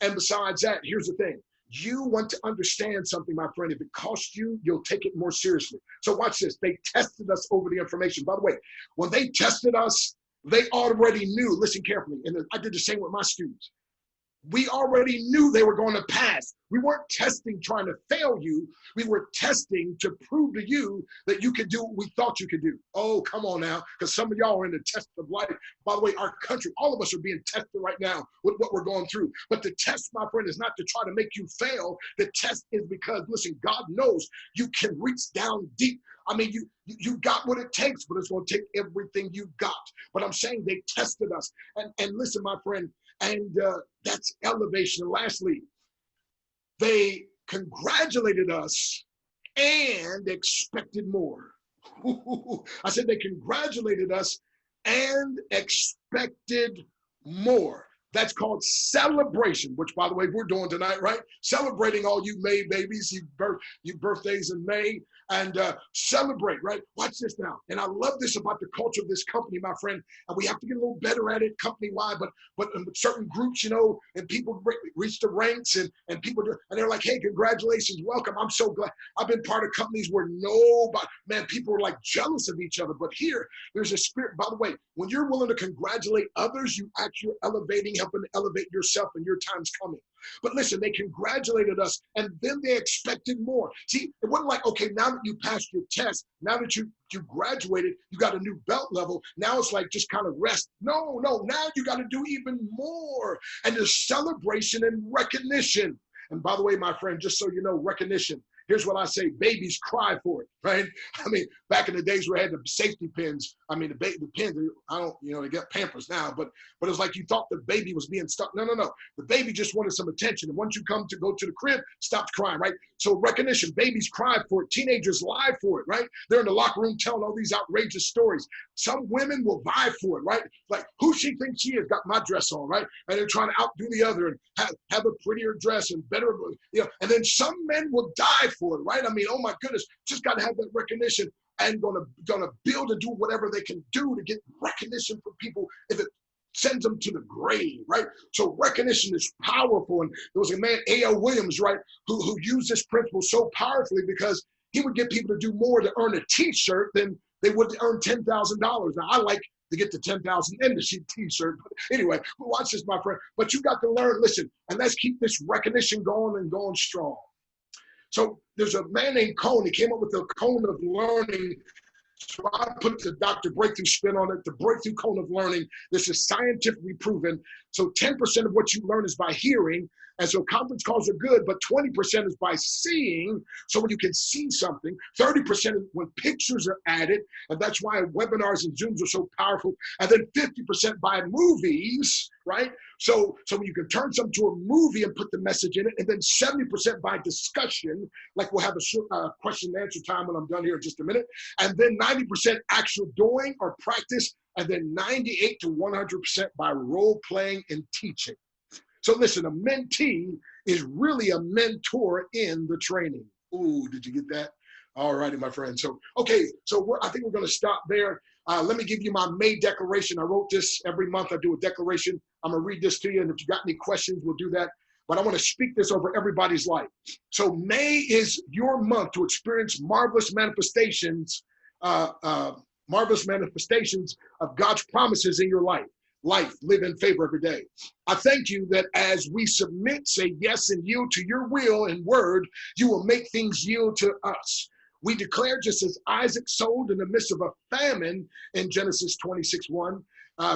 and besides that, here's the thing. You want to understand something, my friend. If it costs you, you'll take it more seriously. So watch this. They tested us over the information. By the way, when they tested us, they already knew, listen carefully, and I did the same with my students. We already knew they were going to pass. We weren't testing trying to fail you. We were testing to prove to you that you could do what we thought you could do. Oh, come on now, because some of y'all are in the test of life. By the way, our country, all of us are being tested right now with what we're going through. But the test, my friend, is not to try to make you fail. The test is because, listen, God knows you can reach down deep. I mean, you got what it takes, but it's going to take everything you got. But I'm saying they tested us. And listen, my friend, and that's elevation. And lastly, they congratulated us and expected more. I said they congratulated us and expected more. That's called celebration, which, by the way, we're doing tonight, right? Celebrating all you May babies, you birthdays in May, and celebrate, right? Watch this now. And I love this about the culture of this company, my friend. And we have to get a little better at it company-wide, but in certain groups, and people reach the ranks and people do, and they're like, hey, congratulations, welcome. I'm so glad. I've been part of companies where people are like jealous of each other. But here, there's a spirit. By the way, when you're willing to congratulate others, you actually elevating helping to elevate yourself, and your time's coming. But listen, they congratulated us, and then they expected more. See, it wasn't like, okay, now that you passed your test, now that you graduated, you got a new belt level. Now it's like just kind of rest. No, now you got to do even more. And there's celebration and recognition. And by the way, my friend, just so you know, recognition. Here's what I say, babies cry for it, right? I mean, back in the days where I had the safety pins, I mean, the pins, I don't, they get Pampers now, but it was like you thought the baby was being stuck. No. The baby just wanted some attention. And once you come to go to the crib, stopped crying, right? So recognition, babies cry for it. Teenagers lie for it, right? They're in the locker room telling all these outrageous stories. Some women will vie for it, right? Like who she thinks she is, got my dress on, right? And they're trying to outdo the other and have a prettier dress and better, and then some men will die for it, right? I mean, oh my goodness, just got to have that recognition and gonna build and do whatever they can do to get recognition from people if it sends them to the grave, right? So recognition is powerful. And there was a man, A.L. Williams, right, who used this principle so powerfully because he would get people to do more to earn a t-shirt than they would to earn $10,000. Now, I like to get to 10,000 in the t-shirt. But anyway, watch this, my friend. But you got to learn, listen, and let's keep this recognition going and going strong. So there's a man named Cone. He came up with the cone of learning. So I put the Dr. Breakthrough spin on it, the breakthrough cone of learning. This is scientifically proven. So 10% of what you learn is by hearing. And so conference calls are good, but 20% is by seeing. So when you can see something, 30% is when pictures are added. And that's why webinars and Zooms are so powerful. And then 50% by movies, right? So when you can turn something to a movie and put the message in it, and then 70% by discussion, like we'll have a short question and answer time when I'm done here in just a minute. And then 90% actual doing or practice, and then 98 to 100% by role playing and teaching. So listen, a mentee is really a mentor in the training. Ooh, did you get that? All righty, my friend. So, okay, so I think we're going to stop there. Let me give you my May declaration. I wrote this every month. I do a declaration. I'm going to read this to you, and if you got any questions, we'll do that. But I want to speak this over everybody's life. So May is your month to experience marvelous manifestations of God's promises in your life. Live in favor every day. I thank you that as we submit, say yes, and yield to your will and word, you will make things yield to us. We declare, just as Isaac sowed in the midst of a famine in Genesis 26:1,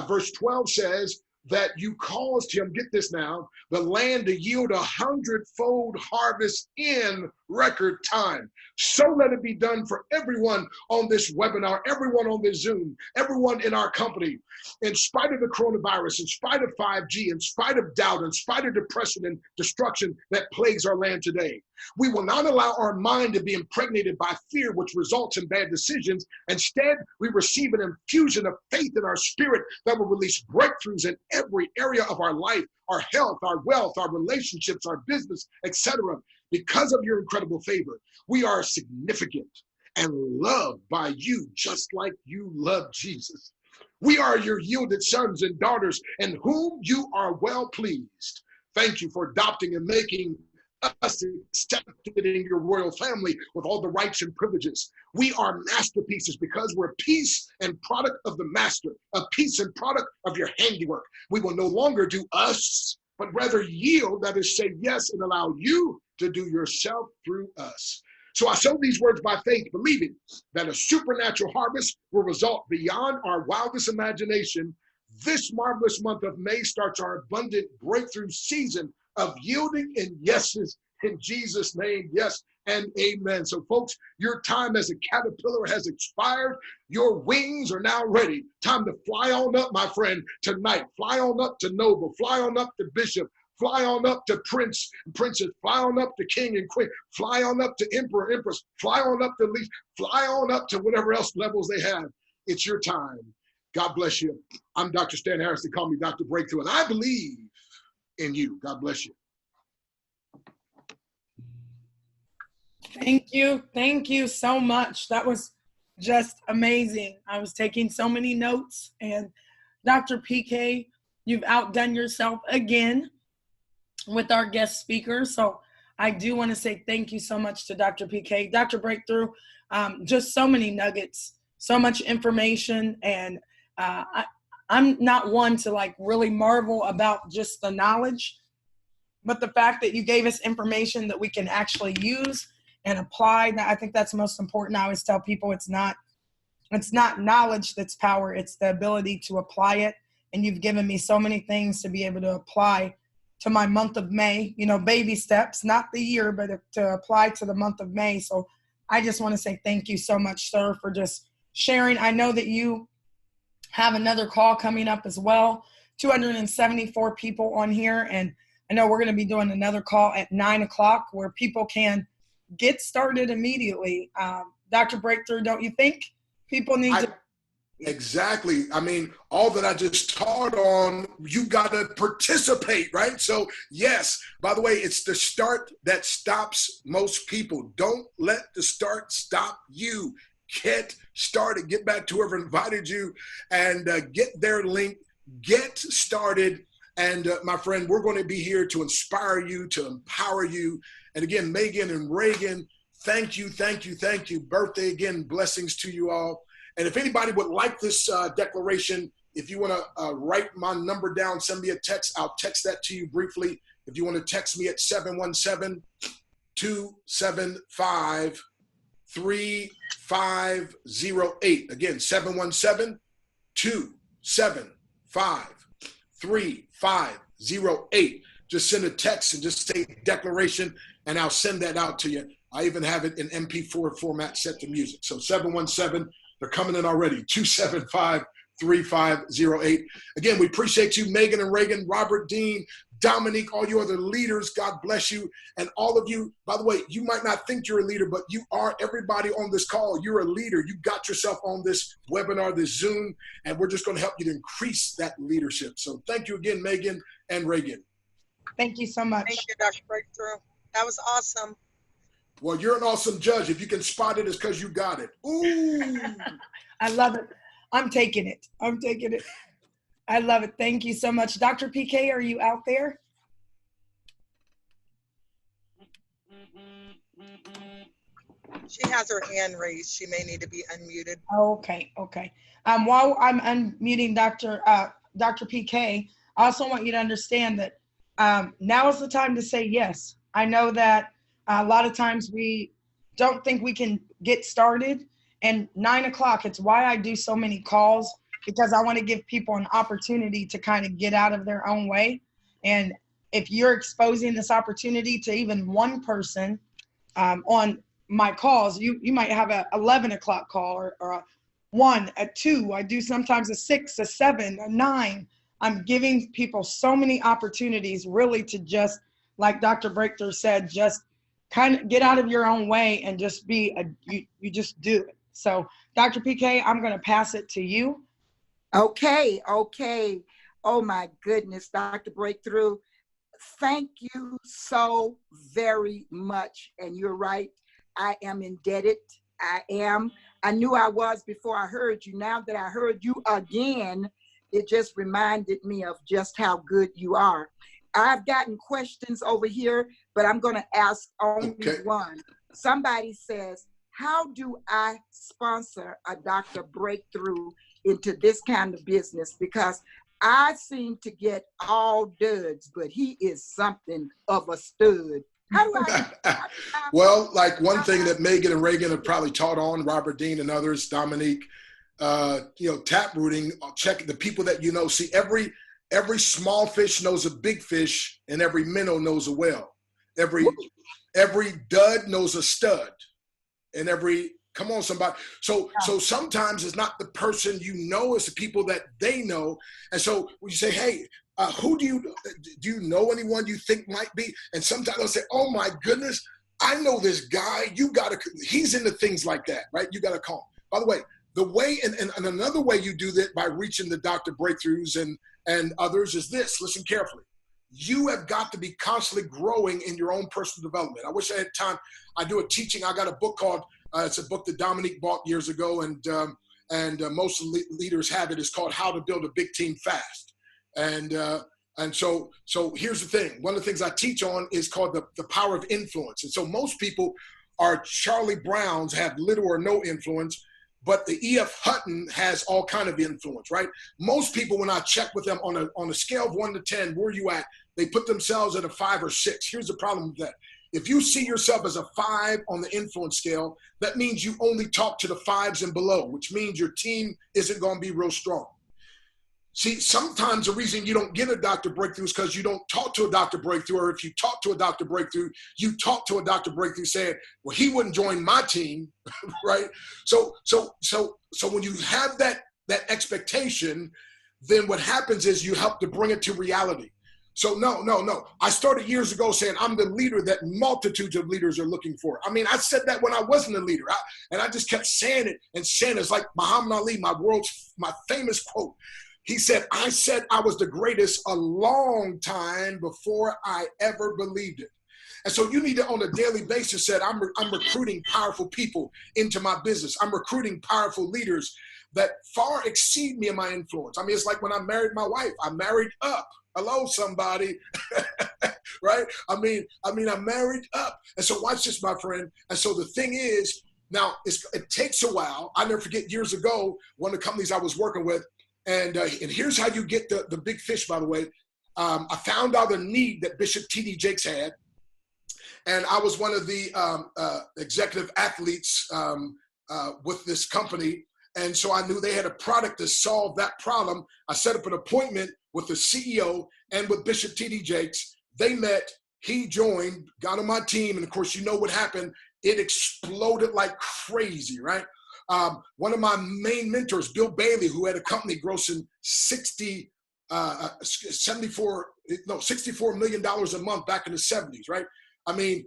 verse 12 says that you caused him, get this now, the land to yield 100-fold harvest in record time. So let it be done for everyone on this webinar, everyone on this Zoom, everyone in our company. In spite of the coronavirus, in spite of 5G, in spite of doubt, in spite of depression and destruction that plagues our land today, we will not allow our mind to be impregnated by fear, which results in bad decisions. Instead, we receive an infusion of faith in our spirit that will release breakthroughs in every area of our life, our health, our wealth, our relationships, our business, etc. Because of your incredible favor, we are significant and loved by you just like you love Jesus. We are your yielded sons and daughters in whom you are well pleased. Thank you for adopting and making us accepted in your royal family with all the rights and privileges. We are masterpieces because we're a piece and product of the master, a piece and product of your handiwork. We will no longer do us, but rather yield, that is, say yes and allow you to do yourself through us. So I sow these words by faith, believing that a supernatural harvest will result beyond our wildest imagination. This marvelous month of May starts our abundant breakthrough season of yielding and yeses in Jesus' name. Yes and amen. So folks, your time as a caterpillar has expired. Your wings are now ready. Time to fly on up, my friend, tonight. Fly on up to noble. Fly on up to bishop. Fly on up to prince and princess. Fly on up to king and queen. Fly on up to emperor, empress. Fly on up to least. Fly on up to whatever else levels they have. It's your time. God bless you. I'm Dr. Stan Harris. They call me Dr. Breakthrough, and I believe in you. God bless you. Thank you. Thank you so much. That was just amazing. I was taking so many notes, and Dr. PK, you've outdone yourself again with our guest speaker. So I do want to say thank you so much to Dr. PK, Dr. Breakthrough. Just so many nuggets, so much information. And I'm not one to like really marvel about just the knowledge, but the fact that you gave us information that we can actually use and apply, that I think that's most important. I always tell people it's not knowledge that's power, it's the ability to apply it. And you've given me so many things to be able to apply to my month of May, you know, baby steps, not the year, but to apply to the month of May. So I just want to say thank you so much, sir, for just sharing. I know that you have another call coming up as well. 274 people on here. And I know we're going to be doing another call at 9 o'clock where people can get started immediately. Dr. Breakthrough, don't you think people need to? Exactly. I mean, all that I just taught on, you got to participate, right? So yes, by the way, it's the start that stops most people. Don't let the start stop you. Get started. Get back to whoever invited you and get their link. Get started. And my friend, we're going to be here to inspire you, to empower you. And again, Megan and Reagan, thank you, thank you, thank you. Birthday again, blessings to you all. And if anybody would like this declaration, if you want to write my number down, send me a text. I'll text that to you briefly. If you want to text me at 717-275-3508. Again, 717-275-3508. Just send a text and just say declaration, and I'll send that out to you. I even have it in MP4 format set to music. So 717, they're coming in already, 275-3508. Again, we appreciate you, Megan and Reagan, Robert, Dean, Dominique, all you other leaders. God bless you. And all of you, by the way, you might not think you're a leader, but you are. Everybody on this call, you're a leader. You got yourself on this webinar, this Zoom, and we're just going to help you to increase that leadership. So thank you again, Megan and Reagan. Thank you so much. Thank you, Dr. Breakthrough. That was awesome. Well, you're an awesome judge. If you can spot it, it's because you got it. Ooh. I love it. I'm taking it. I'm taking it. I love it. Thank you so much. Dr. PK, are you out there? She has her hand raised. She may need to be unmuted. Okay, okay. While I'm unmuting Dr. PK, I also want you to understand that now is the time to say yes. I know that a lot of times we don't think we can get started. And 9 o'clock, it's why I do so many calls, because I want to give people an opportunity to kind of get out of their own way. And if you're exposing this opportunity to even one person on my calls, you might have a 11 o'clock call or a 1, a 2. I do sometimes a 6, a 7, a 9. I'm giving people so many opportunities really to just, like Dr. Breakthrough said, just kind of get out of your own way and just be you just do it. So Dr. PK, I'm going to pass it to you. Okay. Oh my goodness, Dr. Breakthrough. Thank you so very much. And you're right. I am indebted. I am. I knew I was before I heard you. Now that I heard you again, it just reminded me of just how good you are. I've gotten questions over here, but I'm going to ask only one. Somebody says, how do I sponsor a Dr. Breakthrough into this kind of business? Because I seem to get all duds, but he is something of a stud. How do I? Well, like one thing that Megan and Reagan have probably taught on, Robert Dean and others, Dominique, tap rooting, check the people that you know. See, every small fish knows a big fish, and every minnow knows a whale. Every dud knows a stud, and come on, somebody. So sometimes it's not the person you know, it's the people that they know. And so when you say, hey, who do you know anyone you think might be? And sometimes they'll say, oh my goodness, I know this guy. He's into things like that, right? You got to call him. By the way, the way, and another way you do that by reaching the Dr. Breakthroughs and others is this, listen carefully. You have got to be constantly growing in your own personal development. I wish I had time. I do a teaching. I got a book called, it's a book that Dominique bought years ago, and most leaders have it. It's called How to Build a Big Team Fast. And so here's the thing. One of the things I teach on is called the power of influence. And so most people are Charlie Browns, have little or no influence, but the E.F. Hutton has all kind of influence, right? Most people, when I check with them on a scale of 1 to 10, where are you at? They put themselves at a 5 or 6. Here's the problem with that. If you see yourself as a 5 on the influence scale, that means you only talk to the 5s and below, which means your team isn't going to be real strong. See, sometimes the reason you don't get a Dr. Breakthrough is because you don't talk to a Dr. Breakthrough, or if you talk to a Dr. Breakthrough, you talk to a Dr. Breakthrough saying, well, he wouldn't join my team, right? So when you have that expectation, then what happens is you help to bring it to reality. So no. I started years ago saying I'm the leader that multitudes of leaders are looking for. I mean, I said that when I wasn't a leader, and I just kept saying it and saying it. It's like Muhammad Ali, my famous quote. He said, I said I was the greatest a long time before I ever believed it. And so you need to, on a daily basis, said, I'm recruiting powerful people into my business. I'm recruiting powerful leaders that far exceed me in my influence. I mean, it's like when I married my wife, I married up. Hello, somebody, right? I mean, I married up. And so watch this, my friend. And so the thing is, now it takes a while. I never forget years ago, one of the companies I was working with, and here's how you get the big fish, by the way. I found out a need that Bishop T.D. Jakes had. And I was one of the executive athletes with this company. And so I knew they had a product to solve that problem. I set up an appointment with the CEO and with Bishop T.D. Jakes. They met, he joined, got on my team. And of course, you know what happened. It exploded like crazy, right? One of my main mentors, Bill Bailey, who had a company grossing $64 million a month back in the 70s, right? I mean,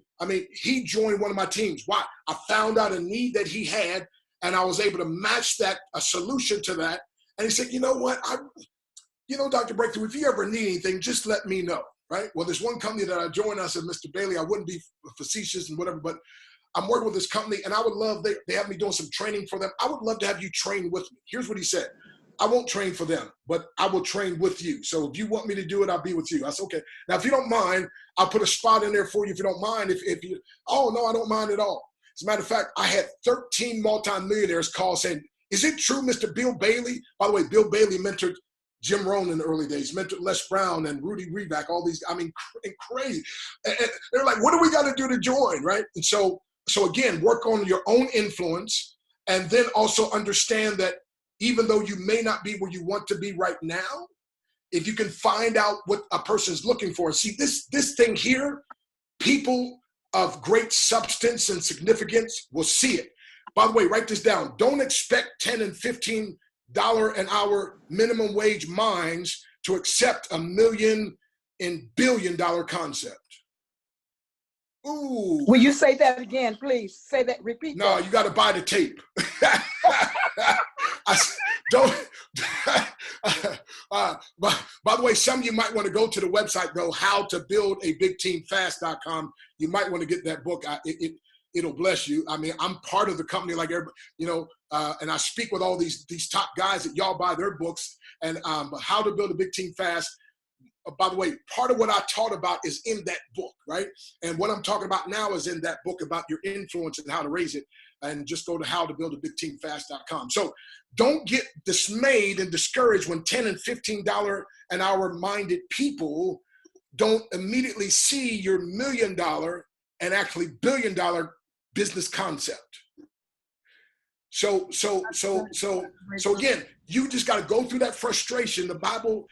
he joined one of my teams. Why? I found out a need that he had, and I was able to match that, a solution to that. And he said, you know what? Dr. Breakthrough, if you ever need anything, just let me know, right? Well, there's one company that I joined. I said, Mr. Bailey, I wouldn't be facetious and whatever, but I'm working with this company, and I would love, they have me doing some training for them. I would love to have you train with me. Here's what he said. I won't train for them, but I will train with you. So if you want me to do it, I'll be with you. I said, okay. Now, if you don't mind, I'll put a spot in there for you if you don't mind. If you, oh, no, I don't mind at all. As a matter of fact, I had 13 multimillionaires call saying, is it true, Mr. Bill Bailey? By the way, Bill Bailey mentored Jim Rohn in the early days, mentored Les Brown and Rudy Reback, all these, I mean, crazy. And they're like, what do we got to do to join, right? And so again, work on your own influence, and then also understand that even though you may not be where you want to be right now, if you can find out what a person is looking for. See, this thing here, people of great substance and significance will see it. By the way, write this down. Don't expect $10 and $15 an hour minimum wage minds to accept $1 million and billion-dollar concept. Ooh. Will you say that again, please? Say that, repeat No, that. you got to buy the tape. By the way, some of you might want to go to the website, though, howtobuildabigteamfast.com. You might want to get that book. It'll bless you. I mean, I'm part of the company like everybody, and I speak with all these top guys that y'all buy their books. And How to Build a Big Team Fast. By the way, part of what I taught about is in that book, right? And what I'm talking about now is in that book about your influence and how to raise it. And just go to howtobuildabigteamfast.com. So don't get dismayed and discouraged when $10 and $15 an hour minded people don't immediately see your $1 million and actually $1 billion business concept. So again, you just got to go through that frustration. The Bible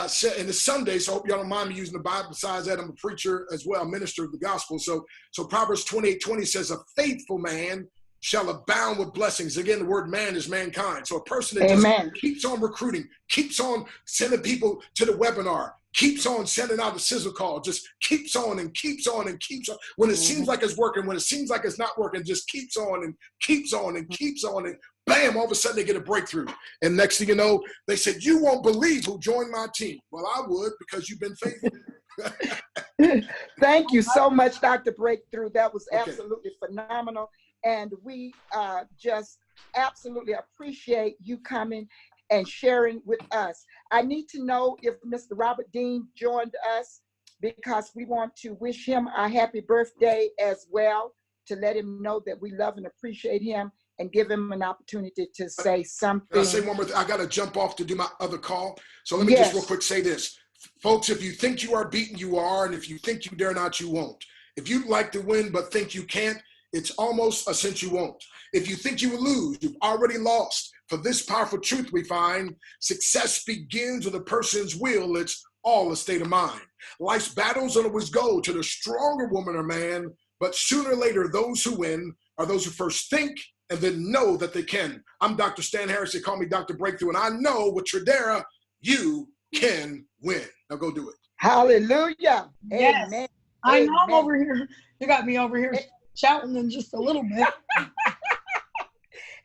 said, and it's Sunday, so I hope y'all don't mind me using the Bible. Besides that, I'm a preacher as well, minister of the gospel. So Proverbs 28:20 says, a faithful man shall abound with blessings. Again, the word man is mankind. So a person that just keeps on recruiting, keeps on sending people to the webinar, keeps on sending out a sizzle call, just keeps on and keeps on and keeps on. When it seems like it's working, when it seems like it's not working, just keeps on and keeps on and keeps on, and bam, all of a sudden they get a breakthrough. And next thing you know, they said, you won't believe who joined my team. Well, I would, because you've been faithful. Thank you so much, Dr. Breakthrough. That was absolutely phenomenal. And we just absolutely appreciate you coming and sharing with us. I need to know if Mr. Robert Dean joined us, because we want to wish him a happy birthday as well, to let him know that we love and appreciate him and give him an opportunity to say something. I'll say one more thing. I got to jump off to do my other call. So let me just real quick say this. Folks, if you think you are beaten, you are. And if you think you dare not, you won't. If you'd like to win but think you can't, it's almost a cinch you won't. If you think you will lose, you've already lost. For this powerful truth we find, success begins with a person's will. It's all a state of mind. Life's battles don't always go to the stronger woman or man, but sooner or later, those who win are those who first think and then know that they can. I'm Dr. Stan Harris. They call me Dr. Breakthrough, and I know with Tradera, you can win. Now go do it. Hallelujah. Yes. Amen. I know I'm over here. You got me over here shouting in just a little bit.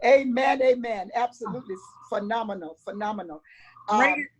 Amen. Amen. Absolutely phenomenal. Phenomenal.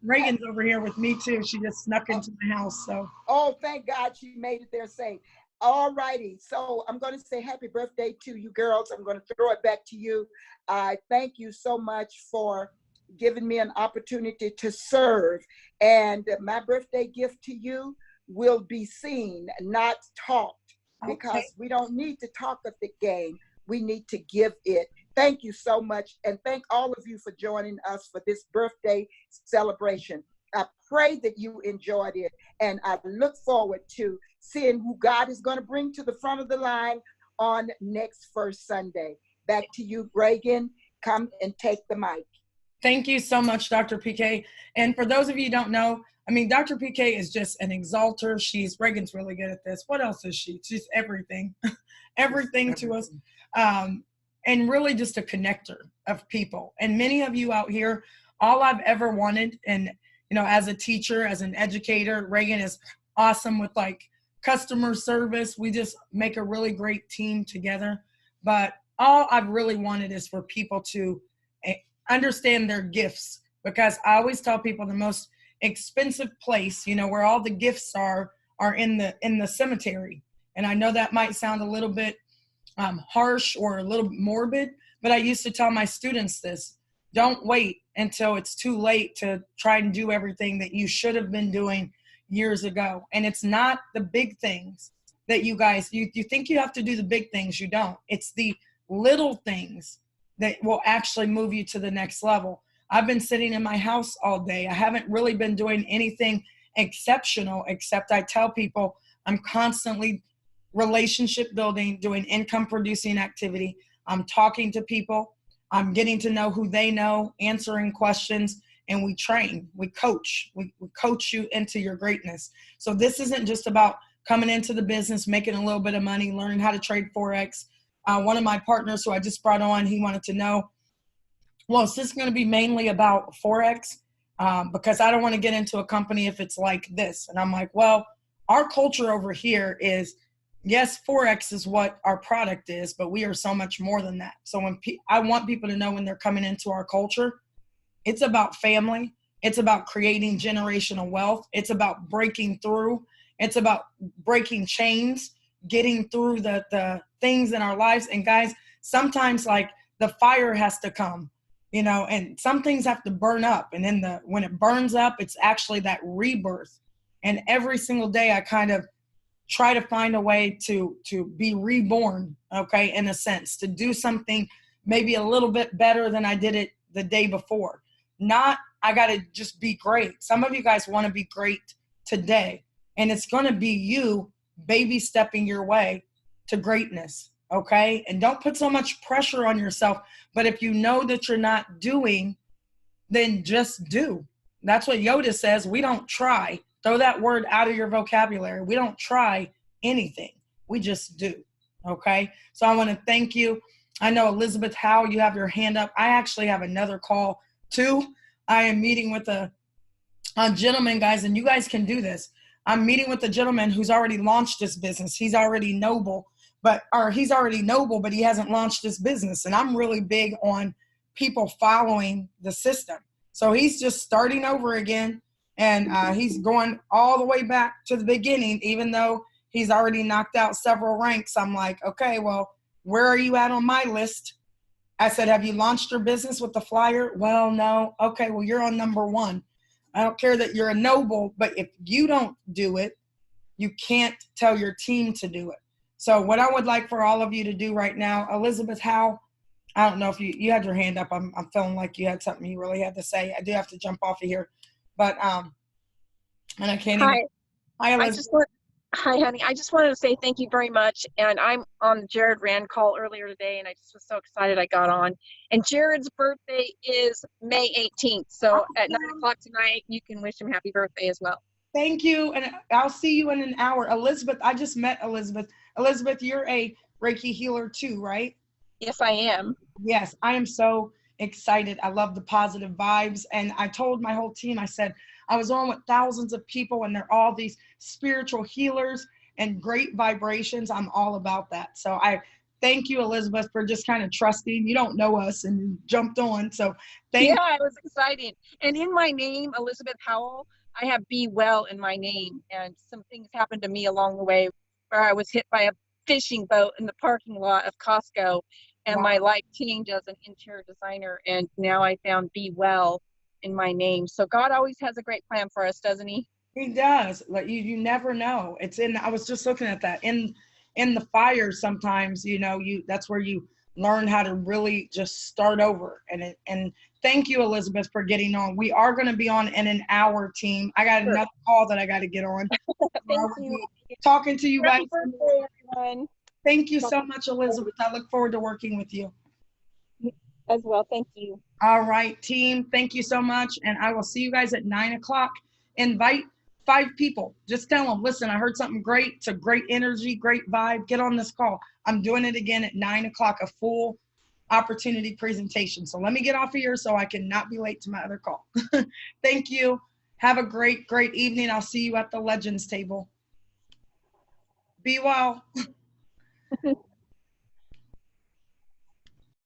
Reagan's over here with me too. She just snuck into the house. So. Oh, thank God she made it there safe. All righty. So I'm going to say happy birthday to you girls. I'm going to throw it back to you. I thank you so much for giving me an opportunity to serve. And my birthday gift to you will be seen, not talked, because we don't need to talk of the game. We need to give it. Thank you so much. And thank all of you for joining us for this birthday celebration. I pray that you enjoyed it. And I look forward to seeing who God is going to bring to the front of the line on next first Sunday. Back to you, Reagan. Come and take the mic. Thank you so much, Dr. PK. And for those of you who don't know, I mean, Dr. PK is just an exalter. Reagan's really good at this. What else is she? She's everything, everything to us. And really just a connector of people. And many of you out here, all I've ever wanted, and, you know, as a teacher, as an educator, Reagan is awesome with like customer service. We just make a really great team together. But all I've really wanted is for people to understand their gifts, because I always tell people the most expensive place, you know, where all the gifts are in the cemetery. And I know that might sound a little bit harsh or a little morbid, but I used to tell my students this: don't wait until it's too late to try and do everything that you should have been doing years ago. And it's not the big things that you guys, you think you have to do the big things. You don't. It's the little things that will actually move you to the next level. I've been sitting in my house all day. I haven't really been doing anything exceptional, except I tell people I'm constantly relationship building, doing income producing activity. I'm talking to people. I'm getting to know who they know, answering questions, and we train, we coach. We coach you into your greatness. So this isn't just about coming into the business, making a little bit of money, learning how to trade Forex. One of my partners who I just brought on, he wanted to know, well, is this going to be mainly about Forex? Because I don't want to get into a company if it's like this. And I'm like, well, our culture over here is, yes, Forex is what our product is, but we are so much more than that. So when I want people to know when they're coming into our culture, it's about family. It's about creating generational wealth. It's about breaking through. It's about breaking chains, getting through the things in our lives. And guys, sometimes like the fire has to come, you know, and some things have to burn up. And then when it burns up, it's actually that rebirth. And every single day I kind of try to find a way to be reborn, okay, in a sense, to do something maybe a little bit better than I did it the day before. Not, I got to just be great. Some of you guys want to be great today, and it's going to be you baby stepping your way to greatness, okay? And don't put so much pressure on yourself, but if you know that you're not doing, then just do. That's what Yoda says. We don't try. Throw that word out of your vocabulary. We don't try anything. We just do, okay? So I want to thank you. I know, Elizabeth Howe, you have your hand up. I actually have another call too. I am meeting with a gentleman, guys, and you guys can do this. I'm meeting with a gentleman who's already launched this business. He's already noble, but he hasn't launched this business. And I'm really big on people following the system. So he's just starting over again, and he's going all the way back to the beginning, even though he's already knocked out several ranks. I'm like, okay, well, where are you at on my list? I said, have you launched your business with the flyer? Well, no. Okay, well, you're on number 1. I don't care that you're a noble, but if you don't do it, you can't tell your team to do it. So what I would like for all of you to do right now, Elizabeth Howe, I don't know if you had your hand up. I'm feeling like you had something you really had to say. I do have to jump off of here, but and I can't even. Hi, Hi, I Elizabeth. just want, hi, honey. I just wanted to say thank you very much. And I'm on the Jared Rand call earlier today, and I just was so excited I got on. And Jared's birthday is May 18th. So at 9 o'clock tonight, you can wish him happy birthday as well. Thank you, and I'll see you in an hour. Elizabeth, I just met Elizabeth. Elizabeth, you're a Reiki healer too, right? Yes, I am. Yes, I am so excited. I love the positive vibes. And I told my whole team, I said, I was on with thousands of people and they're all these spiritual healers and great vibrations. I'm all about that. So I thank you, Elizabeth, for just kind of trusting. You don't know us and you jumped on. So thank Yeah, I was excited. And in my name, Elizabeth Howell, I have Be Well in my name. And some things happened to me along the way where I was hit by a fishing boat in the parking lot of Costco. And Wow. my life changed as an interior designer. And now I found Be Well in my name. So God always has a great plan for us, doesn't he? He does. Like you never know. It's in. I was just looking at that in the fire. Sometimes that's where you learn how to really just start over. And thank you, Elizabeth, for getting on. We are going to be on in an hour, team. I got Sure. another call that I got to get on. Thank you. Talking to you guys. Happy birthday, everyone. Thank you so much, Elizabeth. I look forward to working with you. As well. Thank you. All right, team. Thank you so much. And I will see you guys at 9 o'clock. Invite 5 people. Just tell them, listen, I heard something great. It's a great energy, great vibe. Get on this call. I'm doing it again at 9 o'clock, a full opportunity presentation. So let me get off of here so I can not be late to my other call. Thank you. Have a great, great evening. I'll see you at the Legends table. Be well.